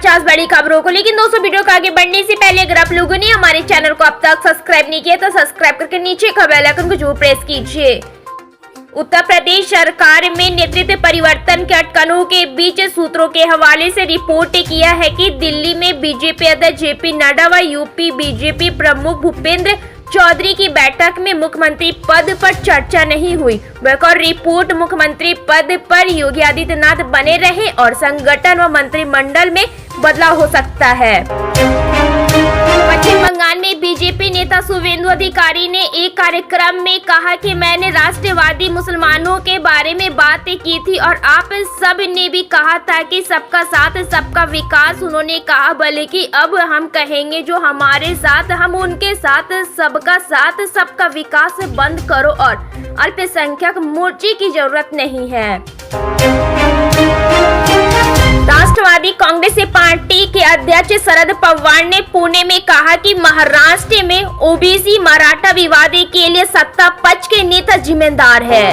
50 बड़ी खबरों को। लेकिन दोस्तों, वीडियो को आगे बढ़ने से पहले अगर आप लोगों ने हमारे चैनल को अब तक सब्सक्राइब नहीं किया तो सब्सक्राइब करके नीचे का बेल आइकन को जरूर प्रेस कीजिए। उत्तर प्रदेश सरकार में नेतृत्व परिवर्तन के अटकलों के बीच सूत्रों के हवाले से रिपोर्ट किया है कि दिल्ली में बीजेपी अध्यक्ष जेपी नड्डा व यूपी बीजेपी प्रमुख भूपेंद्र चौधरी की बैठक में मुख्यमंत्री पद पर चर्चा नहीं हुई। वह रिपोर्ट मुख्यमंत्री पद पर योगी आदित्यनाथ बने रहे और संगठन व मंत्रिमंडल में बदलाव हो सकता है। पश्चिम बंगाल में बीजेपी नेता शुभेंदु अधिकारी ने एक कार्यक्रम में कहा कि मैंने राष्ट्रवादी मुसलमानों के बारे में बात की थी और आप सब ने भी कहा था कि सबका साथ सबका विकास। उन्होंने कहा बल्कि अब हम कहेंगे जो हमारे साथ हम उनके साथ सबका विकास बंद करो और अल्पसंख्यक मोर्चे की जरूरत नहीं है। राष्ट्रवादी कांग्रेस पार्टी के अध्यक्ष शरद पवार ने पुणे में कहा कि महाराष्ट्र में ओबीसी मराठा विवाद के लिए सत्ता पक्ष के नेता जिम्मेदार है।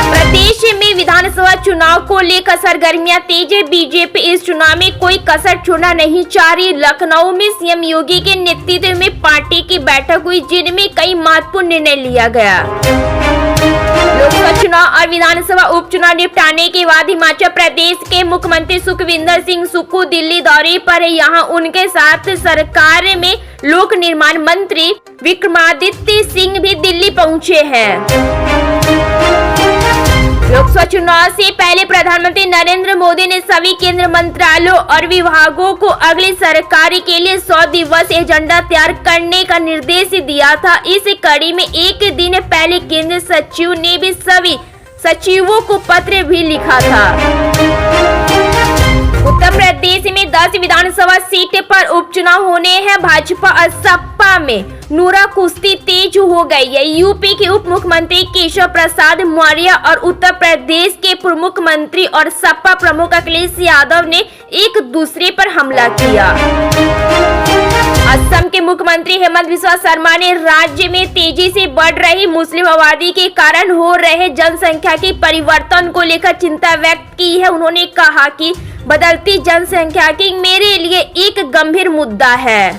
प्रदेश में विधानसभा चुनाव को लेकर सरगर्मियां तेज है। बीजेपी इस चुनाव में कोई कसर छोड़ना नहीं चाह रही। लखनऊ में सीएम योगी के नेतृत्व में पार्टी की बैठक हुई जिनमें कई महत्वपूर्ण निर्णय लिया गया। लोकसभा चुनाव और विधानसभा उपचुनाव निपटाने के बाद हिमाचल प्रदेश के मुख्यमंत्री सुखविंदर सिंह सुक्खू दिल्ली दौरे पर है। यहाँ उनके साथ सरकार में लोक निर्माण मंत्री विक्रमादित्य सिंह भी दिल्ली पहुँचे हैं। लोकसभा चुनाव से पहले प्रधानमंत्री नरेंद्र मोदी ने सभी केंद्रीय मंत्रालयों और विभागों को अगली सरकार के लिए 100 दिवस एजेंडा तैयार करने का निर्देश दिया था। इस कड़ी में एक दिन पहले केंद्रीय सचिव ने भी सभी सचिवों को पत्र भी लिखा था। उत्तर प्रदेश में 10 विधानसभा सीट पर उपचुनाव होने हैं। भाजपा और सपा में नूरा कुश्ती तेज हो गई है। यूपी के उप मुख्यमंत्री केशव प्रसाद मौर्य और उत्तर प्रदेश के पूर्व मुख्यमंत्री और सपा प्रमुख अखिलेश यादव ने एक दूसरे पर हमला किया। असम के मुख्यमंत्री हेमंत बिस्वा शर्मा ने राज्य में तेजी से बढ़ रही मुस्लिम आबादी के कारण हो रहे जनसंख्या के परिवर्तन को लेकर चिंता व्यक्त की है। उन्होंने कहा कि बदलती जनसंख्या की मेरे लिए एक गंभीर मुद्दा है।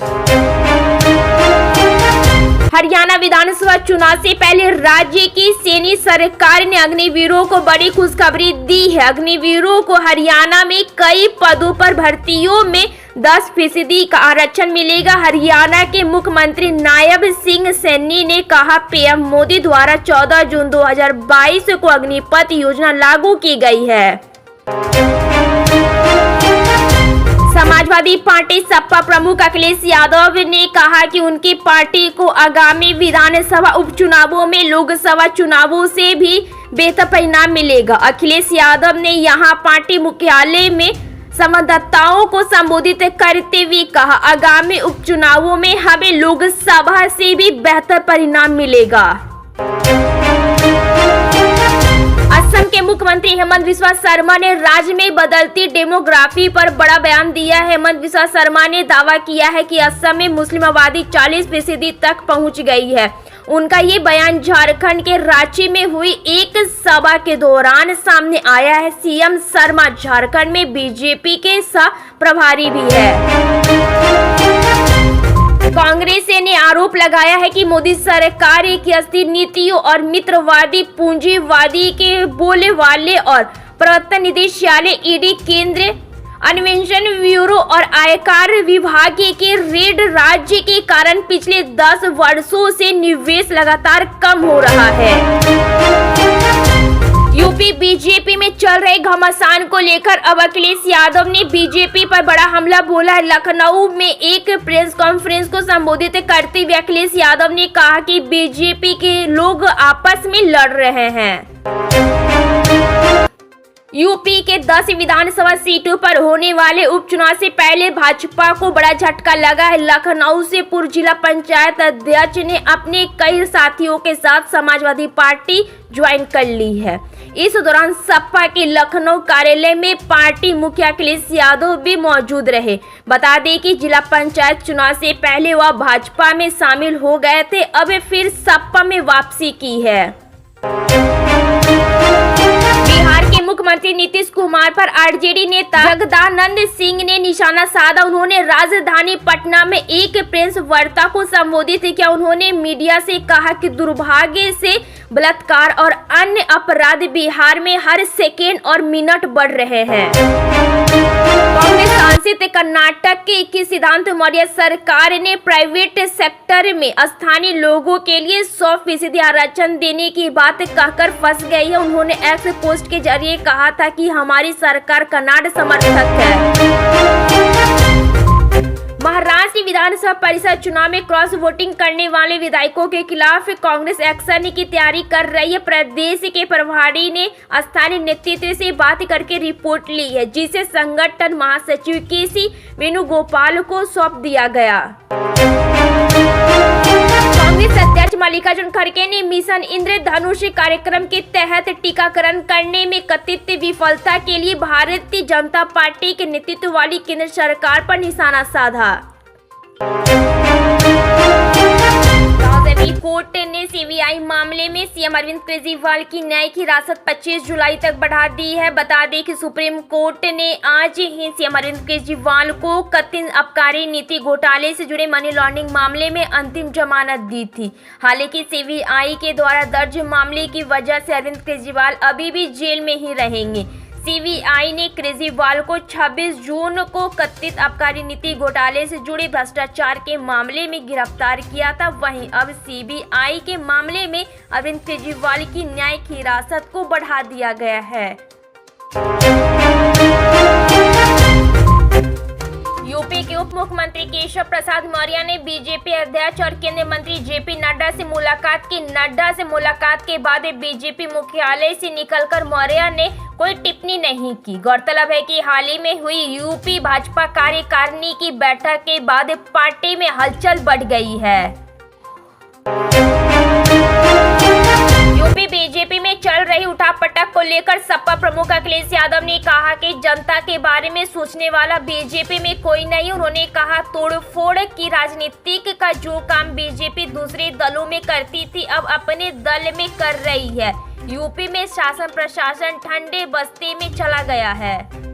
हरियाणा विधानसभा चुनाव से पहले राज्य की सैनी सरकार ने अग्निवीरों को बड़ी खुशखबरी दी है। अग्निवीरों को हरियाणा में कई पदों पर भर्तियों में 10% का आरक्षण मिलेगा। हरियाणा के मुख्यमंत्री नायब सिंह सैनी ने कहा पीएम मोदी द्वारा 14 जून 2022 को अग्निपथ योजना लागू की गई है। समाजवादी पार्टी सपा प्रमुख अखिलेश यादव ने कहा कि उनकी पार्टी को आगामी विधानसभा उपचुनावों में लोकसभा चुनावों से भी बेहतर परिणाम मिलेगा। अखिलेश यादव ने यहां पार्टी मुख्यालय में संवाददाताओं को संबोधित करते हुए कहा आगामी उपचुनावों में हमें लोकसभा से भी बेहतर परिणाम मिलेगा। असम के मुख्यमंत्री हेमंत बिस्वा शर्मा ने राज्य में बदलती डेमोग्राफी पर बड़ा बयान दिया है। हेमंत बिस्वा शर्मा ने दावा किया है कि असम में मुस्लिम आबादी 40% तक पहुंच गई है। उनका ये बयान झारखंड के रांची में हुई एक सभा के दौरान सामने आया है। सीएम शर्मा झारखंड में बीजेपी के सह प्रभारी भी है। कांग्रेस ने आरोप लगाया है कि मोदी सरकार की अस्थिर नीतियों और मित्रवादी पूंजीवादी के बोले वाले और प्रवर्तन निदेशालय ईडी केंद्रीय अन्वेषण ब्यूरो और आयकर विभाग के रेड राज्य के कारण पिछले 10 वर्षों से निवेश लगातार कम हो रहा है। यूपी बीजेपी में चल रहे घमासान को लेकर अब अखिलेश यादव ने बीजेपी पर बड़ा हमला बोला है। लखनऊ में एक प्रेस कॉन्फ्रेंस को संबोधित करते हुए अखिलेश यादव ने कहा कि बीजेपी के लोग आपस में लड़ रहे हैं। यूपी के 10 विधानसभा सीटों पर होने वाले उपचुनाव से पहले भाजपा को बड़ा झटका लगा है। लखनऊ से पूर्व जिला पंचायत अध्यक्ष ने अपने कई साथियों के साथ समाजवादी पार्टी ज्वाइन कर ली है। इस दौरान सपा के लखनऊ कार्यालय में पार्टी मुखिया अखिलेश यादव भी मौजूद रहे। बता दें कि जिला पंचायत चुनाव से पहले वह भाजपा में शामिल हो गए थे, अब फिर सपा में वापसी की है। मुख्यमंत्री नीतीश कुमार पर आरजेडी नेता जगदानंद सिंह ने निशाना साधा। उन्होंने राजधानी पटना में एक प्रेस वार्ता को संबोधित किया। उन्होंने मीडिया से कहा कि दुर्भाग्य से बलात्कार और अन्य अपराध बिहार में हर सेकेंड और मिनट बढ़ रहे हैं। कांग्रेस शासित कर्नाटक के सिद्धार्थ मौर्य सरकार ने प्राइवेट सेक्टर में स्थानीय लोगों के लिए 100% आरक्षण देने की बात कहकर फंस गई है। उन्होंने एक्स पोस्ट के जरिए कहा था कि हमारी सरकार कन्नाड समर्थक है। महाराष्ट्र विधानसभा परिषद चुनाव में क्रॉस वोटिंग करने वाले विधायकों के खिलाफ कांग्रेस एक्शन की तैयारी कर रही है। प्रदेश के प्रभारी ने स्थानीय नेतृत्व से बात करके रिपोर्ट ली है, जिसे संगठन महासचिव केसी वेणुगोपाल को सौंप दिया गया। कांग्रेस अध्यक्ष मल्लिकार्जुन खड़गे ने मिशन इंद्रधनुष कार्यक्रम के तहत टीकाकरण करने में कथित विफलता के लिए भारतीय जनता पार्टी के नेतृत्व वाली केंद्र सरकार पर निशाना साधा। कोर्ट ने सीबीआई मामले में सीएम अरविंद केजरीवाल की न्यायिक हिरासत 25 जुलाई तक बढ़ा दी है। बता दें कि सुप्रीम कोर्ट ने आज ही सीएम अरविंद केजरीवाल को कथित आबकारी नीति घोटाले से जुड़े मनी लॉन्ड्रिंग मामले में अंतिम जमानत दी थी। हालांकि सीबीआई के द्वारा दर्ज मामले की वजह से अरविंद केजरीवाल अभी भी जेल में ही रहेंगे। सीबीआई ने केजरीवाल को 26 जून को कथित आबकारी नीति घोटाले से जुड़े भ्रष्टाचार के मामले में गिरफ्तार किया था। वहीं अब सीबीआई के मामले में अरविंद केजरीवाल की न्यायिक हिरासत को बढ़ा दिया गया है। यूपी के उप मुख्यमंत्री केशव प्रसाद मौर्य ने बीजेपी अध्यक्ष और केंद्रीय मंत्री जेपी नड्डा से मुलाकात की। नड्डा से मुलाकात के बाद बीजेपी मुख्यालय से निकलकर मौर्य ने कोई टिप्पणी नहीं की। गौरतलब है कि हाल ही में हुई यूपी भाजपा कार्यकारिणी की बैठक के बाद पार्टी में हलचल बढ़ गई है। यूपी बीजेपी में चल रही उठापटक को लेकर सपा प्रमुख अखिलेश यादव ने कहा कि जनता के बारे में सोचने वाला बीजेपी में कोई नहीं। उन्होंने कहा तोड़फोड़ की राजनीति का जो काम बीजेपी दूसरे दलों में करती थी अब अपने दल में कर रही है। यूपी में शासन प्रशासन ठंडे बस्ती में चला गया है।